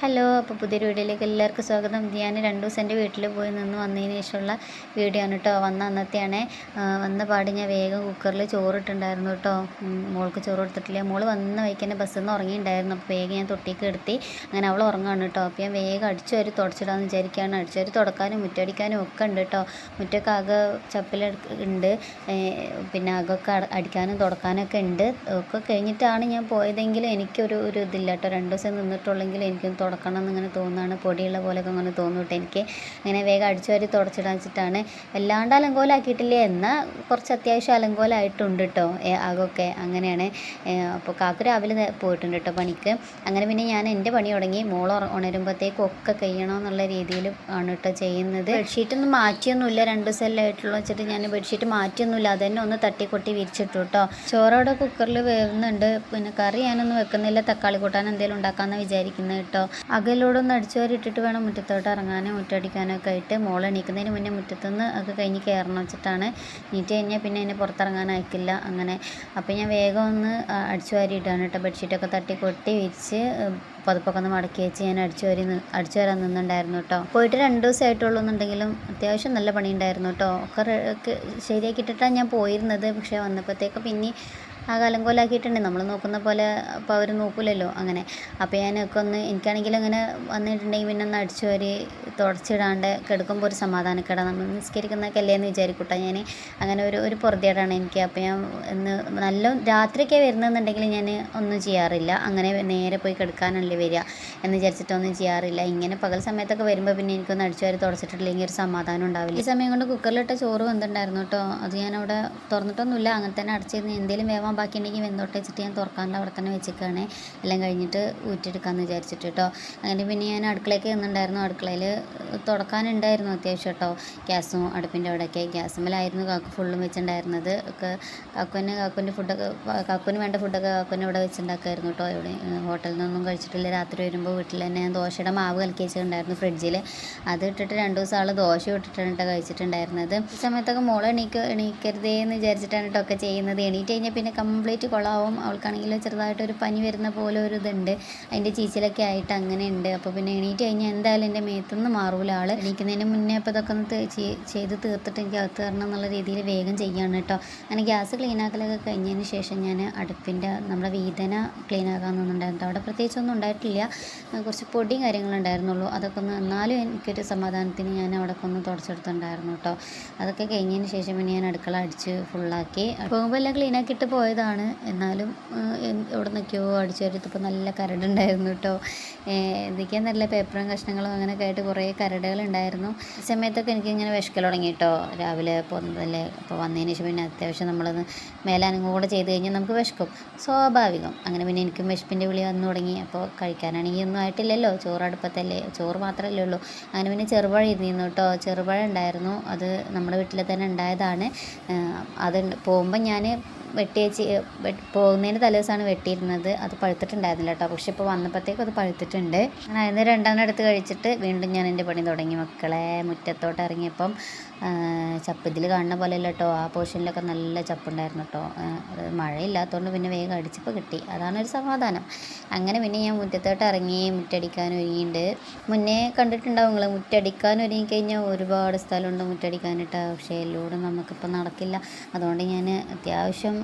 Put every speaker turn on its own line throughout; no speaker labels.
Hello, അപ്പോൾ പുതിയൊരു വീഡിയോയിലേക്ക് എല്ലാവർക്കും സ്വാഗതം. ഞാൻ 2 ദിവസം എൻ്റെ വീട്ടിൽ പോയി നിന്ന് വന്നതിന് ശേഷമുള്ള വീഡിയോ ആണ് കേട്ടോ. അന്നത്തെയാണ്. വന്ന പാട് ഞാൻ വേഗം കുക്കറിൽ ചോറിട്ടുണ്ടായിരുന്നു കേട്ടോ. മോൾക്ക് ചോറ് കൊടുത്തിട്ടില്ല. മോൾ വന്ന വഴിക്ക് തന്നെ ബസ്സിൽ നിന്ന് ഉറങ്ങിയിട്ടുണ്ടായിരുന്നു. അപ്പോൾ വേഗം ഞാൻ തൊട്ടിക്ക് എടുത്തി. അങ്ങനെ അവൾ ഉറങ്ങുകയാണ് കേട്ടോ. അപ്പോൾ ഞാൻ വേഗം അടിച്ചു വാരി തുടച്ചിടാമെന്ന് വിചാരിക്കുകയാണ്. അടിച്ചു വാരി തുടക്കാനും മുറ്റടിക്കാനും ഒക്കെ ഉണ്ട് കേട്ടോ. മുറ്റൊക്കെ ആകെ ചപ്പിലുണ്ട്. പിന്നെ അകൊക്കെ അടിക്കാനും തുടക്കാനൊക്കെ ഉണ്ട്. ഒക്കെ കഴിഞ്ഞിട്ടാണ് ഞാൻ പോയതെങ്കിലും എനിക്കൊരു ഇതില്ല കേട്ടോ. 2 ദിവസം നിന്നിട്ടുള്ളെങ്കിലും എനിക്കൊന്ന് തുടക്കണം എന്നിങ്ങനെ തോന്നുകയാണ്. പൊടിയുള്ള പോലെയൊക്കെ അങ്ങനെ തോന്നിട്ട് എനിക്ക് അങ്ങനെ വേഗം അടിച്ചു വാരി തുടച്ചിടാൻ വെച്ചിട്ടാണ്. വല്ലാണ്ട് അലങ്കോലാക്കിയിട്ടില്ല, എന്നാൽ കുറച്ച് അത്യാവശ്യം അലങ്കോലമായിട്ടുണ്ട് കേട്ടോ. അകൊക്കെ അങ്ങനെയാണ്. അപ്പോൾ കാക്കു രാവിലെ പോയിട്ടുണ്ട് കേട്ടോ പണിക്ക്. അങ്ങനെ പിന്നെ ഞാൻ എൻ്റെ പണി തുടങ്ങി. മോൾ ഉണരുമ്പോഴത്തേക്കും ഒക്കെ കഴിയണമെന്നുള്ള രീതിയിൽ ആണ് കേട്ടോ ചെയ്യുന്നത്. ബെഡ്ഷീറ്റൊന്നും മാറ്റിയൊന്നുമില്ല, 2 ദിവസമല്ലേ ആയിട്ടുള്ളൂ വെച്ചിട്ട് ഞാൻ ബെഡ്ഷീറ്റ് മാറ്റിയൊന്നുമില്ല. അതന്നെ ഒന്ന് തട്ടിക്കൊട്ടി വിരിച്ചിട്ടു കേട്ടോ. ചോറവിടെ കുക്കറിൽ വേവുന്നുണ്ട്. പിന്നെ കറി ഞാനൊന്നും വെക്കുന്നില്ല, തക്കാളി കൂട്ടാൻ എന്തെങ്കിലും ഉണ്ടാക്കാമെന്ന് വിചാരിക്കുന്നത് കേട്ടോ. അകലോടൊന്ന് അടിച്ചു വാരി ഇട്ടിട്ട് വേണം മുറ്റത്തോട്ട് ഇറങ്ങാനും മുറ്റടിക്കാനൊക്കെ ആയിട്ട്. മോൾ എണീക്കുന്നതിന് മുന്നേ മുറ്റത്തുനിന്ന് അത് കഴിഞ്ഞ് കയറണം വെച്ചിട്ടാണ്. നീറ്റ് കഴിഞ്ഞാൽ പിന്നെ അതിനെ പുറത്തിറങ്ങാൻ അയക്കില്ല അങ്ങനെ. അപ്പോൾ ഞാൻ വേഗം ഒന്ന് അടിച്ചു വാരി ഇട്ടാണ് കേട്ടോ. ബെഡ്ഷീറ്റൊക്കെ തട്ടി കൊട്ടി വിരിച്ച് പതുപ്പൊക്കെ ഒന്ന് മടക്കി വെച്ച് ഞാൻ അടിച്ചു വരാൻ നിന്നുണ്ടായിരുന്നു കേട്ടോ. പോയിട്ട് 2 ദിവസമായിട്ടുള്ളൂ എന്നുണ്ടെങ്കിലും അത്യാവശ്യം നല്ല പണി ഉണ്ടായിരുന്നു കേട്ടോ. ഒക്കെ ശരിയാക്കിയിട്ടിട്ടാണ് ഞാൻ പോയിരുന്നത്. പക്ഷേ വന്നപ്പോഴത്തേക്ക് പിന്നെ ആ കലങ്കോലാക്കിയിട്ടുണ്ട്. നമ്മൾ നോക്കുന്ന പോലെ അപ്പോൾ അവർ നോക്കില്ലല്ലോ അങ്ങനെ. അപ്പോൾ ഞാനൊക്കെ എനിക്കാണെങ്കിലും അങ്ങനെ വന്നിട്ടുണ്ടെങ്കിൽ പിന്നെ ഒന്ന് അടിച്ചു വാരി തുടച്ചിടാണ്ട് കിടക്കുമ്പോൾ ഒരു സമാധാനക്കേടാണ്. നമ്മൾ നിസ്കരിക്കുന്നതൊക്കെ അല്ലേ എന്ന് വിചാരിക്കൂട്ടാ ഞാൻ. അങ്ങനെ ഒരു പൊറുതിയേടാണ് എനിക്ക്. അപ്പോൾ ഞാൻ നല്ല രാത്രിയൊക്കെ വരുന്നതെന്നുണ്ടെങ്കിൽ ഞാൻ ഒന്നും ചെയ്യാറില്ല. അങ്ങനെ നേരെ പോയി കിടക്കാനല്ലേ വരിക എന്ന് വിചാരിച്ചിട്ടൊന്നും ചെയ്യാറില്ല. ഇങ്ങനെ പകൽ സമയത്തൊക്കെ വരുമ്പോൾ പിന്നെ എനിക്കൊന്ന് അടിച്ചു വാരി തുടച്ചിട്ടില്ലെങ്കിൽ ഒരു സമാധാനം ഉണ്ടാവില്ല. ഈ സമയം കൊണ്ട് കുക്കറിലിട്ട ചോറ് വെന്തിട്ടുണ്ടായിരുന്നു കേട്ടോ. അത് ഞാനവിടെ തുറന്നിട്ടൊന്നുമില്ല, അങ്ങനെ തന്നെ അടച്ചിരുന്ന് എന്തെങ്കിലും വേവാൻ ബാക്കി ഉണ്ടെങ്കിൽ വെന്തോട്ട് വെച്ചിട്ട് ഞാൻ തുറക്കാണ്ട് അവിടെ തന്നെ വെച്ചിരിക്കുകയാണ്. എല്ലാം കഴിഞ്ഞിട്ട് ഊറ്റിയെടുക്കാമെന്ന് വിചാരിച്ചിട്ട് കേട്ടോ. അങ്ങനെ പിന്നെ ഞാൻ അടുക്കളയ്ക്ക് നിന്നുണ്ടായിരുന്നു. അടുക്കളയിൽ തുടക്കാനുണ്ടായിരുന്നു അത്യാവശ്യം കേട്ടോ. ഗ്യാസും അടുപ്പിൻ്റെ അവിടെയൊക്കെ ഗ്യാസുമ്മലായിരുന്നു കാക്കു ഫുള്ളും വെച്ചിട്ടുണ്ടായിരുന്നത്. ഒക്കെ കാക്കുവിൻ്റെ ഫുഡൊക്കെ കാക്കുവിന് വേണ്ട ഫുഡൊക്കെ കാക്കുവിന് ഇവിടെ വെച്ചിട്ടുണ്ടാക്കുമായിരുന്നു കേട്ടോ. ഇവിടെ ഹോട്ടലിൽ നിന്നൊന്നും കഴിച്ചിട്ടില്ല. രാത്രി വരുമ്പോൾ വീട്ടിൽ തന്നെ ഞാൻ ദോശയുടെ മാവ് കലക്കി വെച്ചിട്ടുണ്ടായിരുന്നു ഫ്രിഡ്ജിൽ. അത് ഇട്ടിട്ട് 2 ദിവസം ആൾ ദോശ ഇട്ടിട്ടാണ് കേട്ടോ കഴിച്ചിട്ടുണ്ടായിരുന്നത്. ഈ സമയത്തൊക്കെ മോളെ എണീക്കരുതേ എന്ന് വിചാരിച്ചിട്ടാണ് കേട്ടോ ഒക്കെ ചെയ്യുന്നത്. എണീറ്റ് കഴിഞ്ഞാൽ പിന്നെ കംപ്ലീറ്റ് കൊളാവും. അവൾക്കാണെങ്കിൽ ചെറുതായിട്ടൊരു പനി വരുന്ന പോലെ ഒരു ഇതുണ്ട്, അതിൻ്റെ ചീച്ചിലൊക്കെ ആയിട്ട് അങ്ങനെ ഉണ്ട്. അപ്പോൾ പിന്നെ എണീറ്റ് കഴിഞ്ഞാൽ എന്തായാലും എൻ്റെ മേത്തുനിന്ന് മാറൂല ആൾ. എണീക്കുന്നതിന് മുന്നേ അപ്പോൾ ഇതൊക്കെ ഒന്ന് ചെയ്ത് തീർത്തിട്ട് എനിക്ക് അകത്ത് കയറണം എന്നുള്ള രീതിയിൽ വേഗം ചെയ്യാണ് കേട്ടോ. അങ്ങനെ ഗ്യാസ് ക്ലീനാക്കലൊക്കെ കഴിഞ്ഞതിന് ശേഷം ഞാൻ അടുപ്പിൻ്റെ നമ്മുടെ വീതന ക്ലീനാക്കാൻ നിന്നുണ്ടായിരുന്നു. അവിടെ പ്രത്യേകിച്ചൊന്നും ഉണ്ടായിട്ടില്ല, കുറച്ച് പൊടിയും കാര്യങ്ങളും ഉണ്ടായിരുന്നുള്ളൂ. അതൊക്കെ ഒന്ന് എന്നാലും എനിക്കൊരു സമാധാനത്തിന് ഞാൻ അവിടെ ഒന്ന് തുടച്ചെടുത്തിട്ടുണ്ടായിരുന്നു കേട്ടോ. അതൊക്കെ കഴിഞ്ഞതിന് ശേഷം പിന്നെ ഞാൻ അടുക്കള അടിച്ച് ഫുള്ളാക്കി. പോകുമ്പോൾ എല്ലാം ക്ലീനാക്കിയിട്ട് പോയതാണ്. എന്നാലും എവിടെ നിൽക്കുകയോ അടിച്ചു വരുത്തപ്പോൾ നല്ല കരടുണ്ടായിരുന്നു കേട്ടോ. എന്തൊക്കെയാണ് നല്ല പേപ്പറും കഷ്ണങ്ങളും അങ്ങനെയൊക്കെ ആയിട്ട് കുറേ കരടുകളുണ്ടായിരുന്നു. ഈ സമയത്തൊക്കെ എനിക്കിങ്ങനെ വിശക്കൽ തുടങ്ങി കേട്ടോ. രാവിലെ പോകുന്നതല്ലേ, അപ്പോൾ വന്നതിന് ശേഷം പിന്നെ അത്യാവശ്യം നമ്മളൊന്ന് മേലാനും കൂടെ ചെയ്ത് കഴിഞ്ഞാൽ നമുക്ക് വിശക്കും, സ്വാഭാവികം. അങ്ങനെ പിന്നെ എനിക്കും വിശപ്പിൻ്റെ വിളി വന്നു തുടങ്ങി. അപ്പോൾ കഴിക്കാനാണെങ്കിൽ ഒന്നും ആയിട്ടില്ലല്ലോ, ചോറ് അടുപ്പത്തല്ലേ, ചോറ് മാത്രമല്ലേ ഉള്ളൂ. അങ്ങനെ പിന്നെ ചെറുപഴം ഇരുന്നിരുന്നു കേട്ടോ. ചെറുപഴം ഉണ്ടായിരുന്നു, അത് നമ്മുടെ വീട്ടിൽ തന്നെ ഉണ്ടായതാണ്. അത് പോകുമ്പോൾ ഞാൻ പോകുന്നതിന് തലേദിവസമാണ് വെട്ടിയിരുന്നത്. അത് പഴുത്തിട്ടുണ്ടായിരുന്നില്ല കേട്ടോ. പക്ഷെ ഇപ്പോൾ വന്നപ്പോഴത്തേക്കും അത് പഴുത്തിട്ടുണ്ട്. അങ്ങനെ അതിന് 2 എടുത്ത് കഴിച്ചിട്ട് വീണ്ടും ഞാൻ എൻ്റെ പണി തുടങ്ങി. മക്കളെ മുറ്റത്തോട്ട് ഇറങ്ങിയപ്പം ചപ്പ് ഇതിൽ കാണുന്ന പോലെ അല്ല കേട്ടോ. ആ പോർഷനിലൊക്കെ നല്ല ചപ്പുണ്ടായിരുന്നു കേട്ടോ. അത് മഴയില്ലാത്തതുകൊണ്ട് പിന്നെ വേഗം അടിച്ചപ്പോൾ കിട്ടി, അതാണൊരു സമാധാനം. അങ്ങനെ പിന്നെ ഞാൻ മുറ്റത്തോട്ട് ഇറങ്ങി മുറ്റടിക്കാൻ ഒരുങ്ങിയിട്ടുണ്ട്. മുന്നേ കണ്ടിട്ടുണ്ടാവും നിങ്ങൾ, മുറ്റടിക്കാൻ ഒരുങ്ങിക്കഴിഞ്ഞാൽ ഒരുപാട് സ്ഥലമുണ്ട് മുറ്റടിക്കാനിട്ട്. പക്ഷേ എല്ലോടും നമുക്കിപ്പോൾ നടക്കില്ല. അതുകൊണ്ട് ഞാൻ അത്യാവശ്യം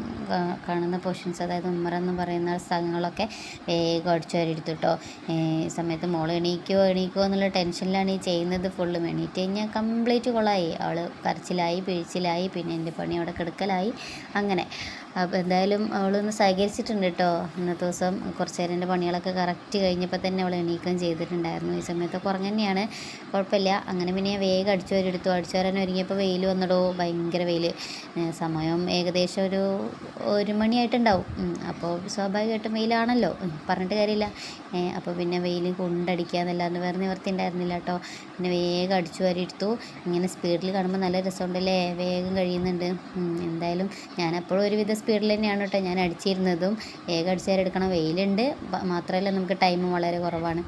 കാണുന്ന പോർഷൻസ്, അതായത് ഉമ്മറെന്ന് പറയുന്ന സ്ഥലങ്ങളൊക്കെ വേഗം അടിച്ചു വാരി എടുത്തു കേട്ടോ. ഈ സമയത്ത് മോൾ എണീക്കുമോ എന്നുള്ള ടെൻഷനിലാണ് ഈ ചെയ്യുന്നത് ഫുള്ളും. എണീറ്റ് കഴിഞ്ഞാൽ കംപ്ലീറ്റ് കൊളായി. അവൾ കരച്ചിലായി പിഴിച്ചിലായി, പിന്നെ എൻ്റെ പണി അവിടെ കിടക്കലായി അങ്ങനെ. അപ്പോൾ എന്തായാലും അവളൊന്ന് സഹകരിച്ചിട്ടുണ്ട് കേട്ടോ. ഇന്നത്തെ ദിവസം കുറച്ച് നേരം എൻ്റെ പണികളൊക്കെ കറക്റ്റ് കഴിഞ്ഞപ്പോൾ തന്നെ അവൾ എണീക്കുകയും ചെയ്തിട്ടുണ്ടായിരുന്നു. ഈ സമയത്തൊക്കെ ഉറങ്ങ് തന്നെയാണ്, കുഴപ്പമില്ല. അങ്ങനെ പിന്നെ ഞാൻ വേഗം അടിച്ചു വാരി എടുത്തു. അടിച്ചു വരാൻ ഒരുങ്ങിയപ്പോൾ വെയിൽ വന്നിടോ, ഭയങ്കര വെയിൽ. സമയം ഏകദേശം ഒരു 1 മണിയായിട്ടുണ്ടാവും. അപ്പോൾ സ്വാഭാവികമായിട്ടും വെയിലാണല്ലോ, പറഞ്ഞിട്ട് കാര്യമില്ല. അപ്പോൾ പിന്നെ വെയിൽ കൊണ്ടടിക്കുക എന്നല്ലാതെ വേറെ നിവർത്തി ഉണ്ടായിരുന്നില്ല കേട്ടോ. പിന്നെ വേഗം അടിച്ചു വാരി എടുത്തു. ഇങ്ങനെ സ്പീഡിൽ കാണുമ്പോൾ നല്ല രസമുണ്ടല്ലേ, വേഗം കഴിയുന്നുണ്ട്. എന്തായാലും ഞാനപ്പോഴും ഒരുവിധ സ്പീഡിൽ തന്നെയാണ് കേട്ടോ ഞാൻ അടിച്ചിരുന്നതും. വേഗം അടിച്ചു വാരി എടുക്കണം, വെയിലുണ്ട്, മാത്രമല്ല നമുക്ക് ടൈമും വളരെ കുറവാണ്.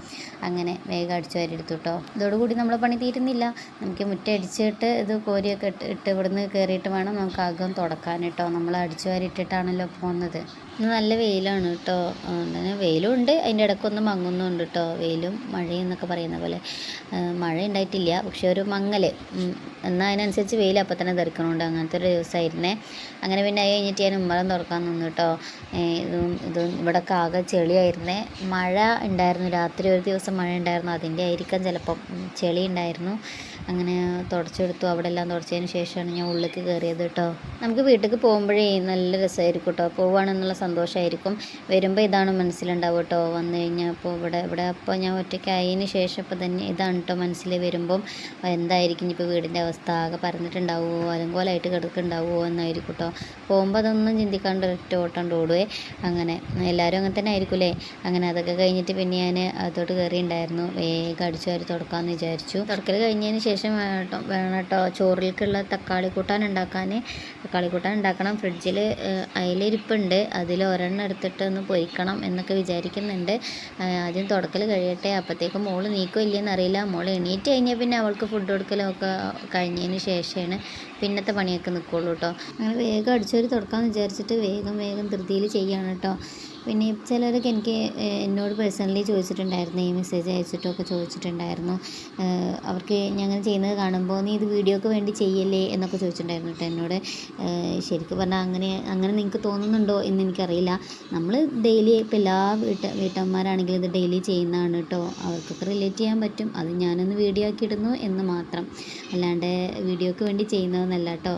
അങ്ങനെ വേഗം അടിച്ചു വാരി എടുത്തു കേട്ടോ. ഇതോടുകൂടി നമ്മളെ പണി തീരുന്നില്ല. നമുക്ക് മുറ്റടിച്ചിട്ട് ഇത് കോരിയൊക്കെ ഇട്ട് ഇവിടുന്ന് കയറിയിട്ട് വേണം നമുക്ക് അകം തുടക്കാൻ കേട്ടോ. നമ്മൾ അടിച്ചു വാരി ഇട്ടിട്ടാണല്ലോ പോകുന്നത്. ഇന്ന് നല്ല വെയിലാണ് കേട്ടോ. അങ്ങനെ വെയിലും ഉണ്ട്, അതിൻ്റെ ഇടയ്ക്കൊന്ന് മങ്ങുന്നുണ്ട് കേട്ടോ. വെയിലും മഴയും എന്നൊക്കെ പറയുന്ന പോലെ മഴ ഉണ്ടായിട്ടില്ല, പക്ഷെ ഒരു മങ്ങൽ. എന്നാൽ അതിനനുസരിച്ച് വെയിൽ അപ്പം തന്നെ തെറിക്കണുണ്ട്. അങ്ങനത്തെ ഒരു ദിവസമായിരുന്നേ. അങ്ങനെ പിന്നെ അത് കഴിഞ്ഞിട്ട് ഞാൻ ഉമ്മറം തുറക്കാൻ നിന്നു കേട്ടോ. ഇതും ഇവിടെയൊക്കെ ആകെ ചെളിയായിരുന്നേ. മഴ ഉണ്ടായിരുന്നു, രാത്രി ഒരു ദിവസം മഴ ഉണ്ടായിരുന്നു, അതിൻ്റെ ആയിരിക്കാം ചിലപ്പം ചെളി ഉണ്ടായിരുന്നു. അങ്ങനെ തുടച്ചെടുത്തു. അവിടെ എല്ലാം തുടച്ചതിന് ശേഷമാണ് ഞാൻ ഉള്ളിലേക്ക് കയറിയത് കേട്ടോ. നമുക്ക് വീട്ടിലേക്ക് പോകുമ്പോഴേ നല്ല രസമായിരിക്കും കേട്ടോ. പോവുകയാണെന്നുള്ള സന്തോഷമായിരിക്കും. വരുമ്പോൾ ഇതാണ് മനസ്സിലുണ്ടാവും കേട്ടോ. വന്നു കഴിഞ്ഞാൽ അപ്പോൾ ഇവിടെ അപ്പോൾ ഞാൻ ഒറ്റയ്ക്കായതിന് ശേഷം ഇപ്പോൾ തന്നെ ഇതാണ് കേട്ടോ മനസ്സിൽ വരുമ്പം എന്തായിരിക്കും ഇപ്പോൾ വീടിൻ്റെ അവസ്ഥ, ആകെ പരന്നിട്ടുണ്ടാവുമോ അലങ്കോലമായിട്ട് കിടക്കുന്നുണ്ടാവുമോ എന്നായിരിക്കും കേട്ടോ. പോകുമ്പോൾ അതൊന്നും ചിന്തിക്കാണ്ട് ഒറ്റ ഓട്ടം ഓടുവേ. അങ്ങനെ എല്ലാവരും അങ്ങനെ തന്നെ ആയിരിക്കുമല്ലേ. അങ്ങനെ അതൊക്കെ കഴിഞ്ഞിട്ട് പിന്നെ ഞാൻ അതോട്ട് കയറിയിട്ടുണ്ടായിരുന്നു. വേഗം അടിച്ചു വാരി തുടക്കാമെന്ന് വിചാരിച്ചു. തുടക്കൽ കഴിഞ്ഞതിന് ശേഷം വേണം കേട്ടോ ചോറിലേക്കുള്ള തക്കാളി കൂട്ടാൻ ഉണ്ടാക്കാൻ. തക്കാളി കൂട്ടാൻ ഉണ്ടാക്കണം. ഫ്രിഡ്ജിൽ അയിലിരിപ്പുണ്ട്, അതിൽ ഒരെണ്ണം എടുത്തിട്ട് ഒന്ന് പൊരിക്കണം എന്നൊക്കെ വിചാരിക്കുന്നുണ്ട്. ആദ്യം തുടക്കൽ കഴിയട്ടെ, അപ്പോഴത്തേക്കും മോൾ നീക്കോ ഇല്ലയെന്ന് അറിയില്ല. മോൾ എണീറ്റ് കഴിഞ്ഞാൽ പിന്നെ അവൾക്ക് ഫുഡ് കൊടുക്കലൊക്കെ കഴിഞ്ഞതിന് ശേഷമാണ് പിന്നത്തെ പണിയൊക്കെ നിൽക്കുള്ളൂ കേട്ടോ. അങ്ങനെ വേഗം അടിച്ചൊരു തുടക്കാമെന്ന് വിചാരിച്ചിട്ട് വേഗം ധൃതിയിൽ ചെയ്യാണ് കേട്ടോ. പിന്നെ ചിലരൊക്കെ എന്നോട് പേഴ്സണലി ചോദിച്ചിട്ടുണ്ടായിരുന്നു, ഈ മെസ്സേജ് അയച്ചിട്ടൊക്കെ ചോദിച്ചിട്ടുണ്ടായിരുന്നു. അവർക്ക് ഞങ്ങൾ ചെയ്യുന്നത് കാണുമ്പോൾ നീ ഇത് വീഡിയോക്ക് വേണ്ടി ചെയ്യല്ലേ എന്നൊക്കെ ചോദിച്ചിട്ടുണ്ടായിരുന്നു കേട്ടോ എന്നോട്. ശരിക്കും പറഞ്ഞാൽ അങ്ങനെ നിങ്ങൾക്ക് തോന്നുന്നുണ്ടോ എന്ന് എനിക്കറിയില്ല. നമ്മൾ ഡെയിലി ഇപ്പോൾ എല്ലാ വീട്ടമ്മമാരാണെങ്കിലും ഇത് ഡെയിലി ചെയ്യുന്നതാണ് കേട്ടോ. അവർക്കൊക്കെ റിലേറ്റ് ചെയ്യാൻ പറ്റും. അത് ഞാനൊന്ന് വീഡിയോ ആക്കി ഇടുന്നു എന്ന് മാത്രം, അല്ലാണ്ട് വീഡിയോക്ക് വേണ്ടി ചെയ്യുന്നതെന്നല്ല കേട്ടോ.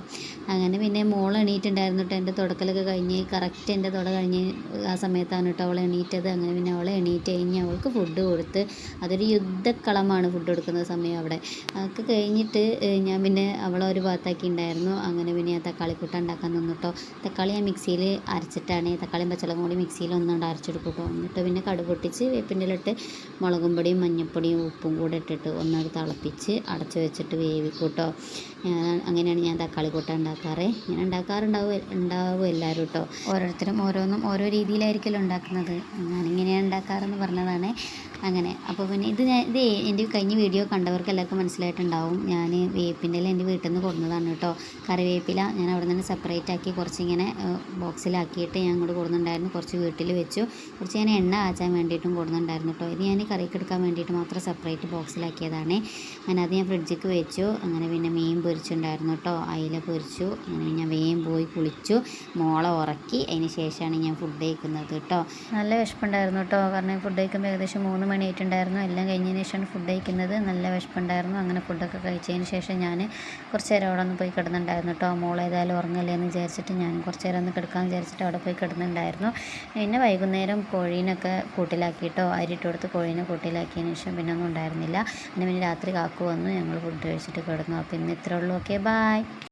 അങ്ങനെ പിന്നെ മോൾ എണീറ്റുണ്ടായിരുന്നു കേട്ടോ. എൻ്റെ തുടക്കലൊക്കെ കഴിഞ്ഞ് കറക്റ്റ് എൻ്റെ തുട കഴിഞ്ഞ് ആ സമയത്താണ് കേട്ടോ അവൾ എണീറ്റത്. അങ്ങനെ പിന്നെ അവൾ എണീറ്റ് കഴിഞ്ഞ് അവൾക്ക് ഫുഡ് കൊടുത്ത്, അതൊരു യുദ്ധക്കളമാണ് ഫുഡ് കൊടുക്കുന്ന സമയം അവിടെ. അതൊക്കെ കഴിഞ്ഞിട്ട് ഞാൻ പിന്നെ അവളെ ഒരു ഭാഗത്താക്കി ഉണ്ടായിരുന്നു. അങ്ങനെ പിന്നെ ഞാൻ തക്കാളി കൂട്ടാൻ ഉണ്ടാക്കാൻ നിന്നു കേട്ടോ. തക്കാളി ഞാൻ മിക്സിയിൽ അരച്ചിട്ടാണ്, തക്കാളിയും പച്ചമുളകും കൂടി മിക്സിയിൽ ഒന്നുകൊണ്ട് അരച്ചെടുക്കും കേട്ടോ. എന്നിട്ട് പിന്നെ കടുക് പൊട്ടിച്ച് വേപ്പിൻ്റെ ഇട്ട് മുളകും പൊടിയും മഞ്ഞൾപ്പൊടിയും ഉപ്പും കൂടെ ഇട്ടിട്ട് ഒന്നത് തിളപ്പിച്ച് അടച്ച് വെച്ചിട്ട് വേവിക്കും കേട്ടോ. അങ്ങനെയാണ് ഞാൻ തക്കാളി കൂട്ടാൻ ഉണ്ടാക്കാറ്. ഞാൻ ഉണ്ടാവും എല്ലാവരും കേട്ടോ. ഓരോരുത്തരും ഓരോ രീതിയിലായിരിക്കുമല്ലോ ഉണ്ടാക്കുന്നത്. ഞാനിങ്ങനെയാണ് ഉണ്ടാക്കാറെന്ന് പറഞ്ഞതാണ്. അങ്ങനെ അപ്പോൾ പിന്നെ ഇത് എൻ്റെ കഴിഞ്ഞ വീഡിയോ കണ്ടവർക്ക് എല്ലാവർക്കും മനസ്സിലായിട്ടുണ്ടാവും. ഞാൻ വേപ്പിൻ്റെ ഇല എൻ്റെ വീട്ടിൽ നിന്ന് കൊടുന്നതാണ് കേട്ടോ. കറിവേപ്പില ഞാൻ അവിടെ നിന്ന് സെപ്പറേറ്റ് ആക്കി കുറച്ചിങ്ങനെ ബോക്സിലാക്കിയിട്ട് ഞാൻ ഇങ്ങോട്ട് കൊടുക്കുന്നുണ്ടായിരുന്നു. കുറച്ച് വീട്ടിൽ വെച്ചു, കുറച്ച് ഞാൻ എണ്ണ കാച്ചാൻ വേണ്ടിയിട്ടും കൊടുക്കുന്നുണ്ടായിരുന്നു കേട്ടോ. ഇത് ഞാൻ കറിക്ക് എടുക്കാൻ വേണ്ടിയിട്ട് മാത്രം സെപ്പറേറ്റ് ബോക്സിലാക്കിയതാണ്. അങ്ങനെ അത് ഞാൻ ഫ്രിഡ്ജിക്ക് വെച്ചു. അങ്ങനെ പിന്നെ മീൻ പൊരിച്ചിട്ടുണ്ടായിരുന്നു കേട്ടോ, അയില പൊരിച്ചു. അങ്ങനെ ഞാൻ വേഗം പോയി കുളിച്ചു, മോളെ ഉറക്കി. അതിന് ശേഷമാണ് ഞാൻ ഫുഡ് കഴിക്കുന്നത് കേട്ടോ. നല്ല വിശപ്പുണ്ടായിരുന്നു കേട്ടോ. കാരണം ഫുഡ് കഴിക്കുമ്പോൾ ഏകദേശം 3 മണി ആയിട്ടുണ്ടായിരുന്നു. എല്ലാം കഴിഞ്ഞതിന് ശേഷമാണ് ഫുഡ് കഴിക്കുന്നത്. നല്ല വിശപ്പുണ്ടായിരുന്നു. അങ്ങനെ ഫുഡൊക്കെ കഴിച്ചതിന് ശേഷം ഞാൻ കുറച്ച് നേരം അവിടെ ഒന്ന് പോയി കിടന്നിട്ടുണ്ടായിരുന്നു കേട്ടോ. മോൾ ഏതായാലും ഉറങ്ങല്ലേ എന്ന് വിചാരിച്ചിട്ട് ഞാൻ കുറച്ച് നേരം ഒന്ന് കിടക്കാമെന്ന് വിചാരിച്ചിട്ട് അവിടെ പോയി കിടന്നിട്ടുണ്ടായിരുന്നു. പിന്നെ വൈകുന്നേരം കോഴീനൊക്കെ കൂട്ടിലാക്കിയിട്ടോ, അരിയിട്ട് കൊടുത്ത് കോഴീനെ കൂട്ടിലാക്കിയതിന് ശേഷം പിന്നെ ഒന്നും ഉണ്ടായിരുന്നില്ല. പിന്നെ രാത്രി കാക്കു വന്നു, ഞങ്ങൾ ഫുഡ് കഴിച്ചിട്ട് കിടന്നു. അപ്പോൾ ഇന്ന് ഇത്രേ ഉള്ളൂ. Okay, bye.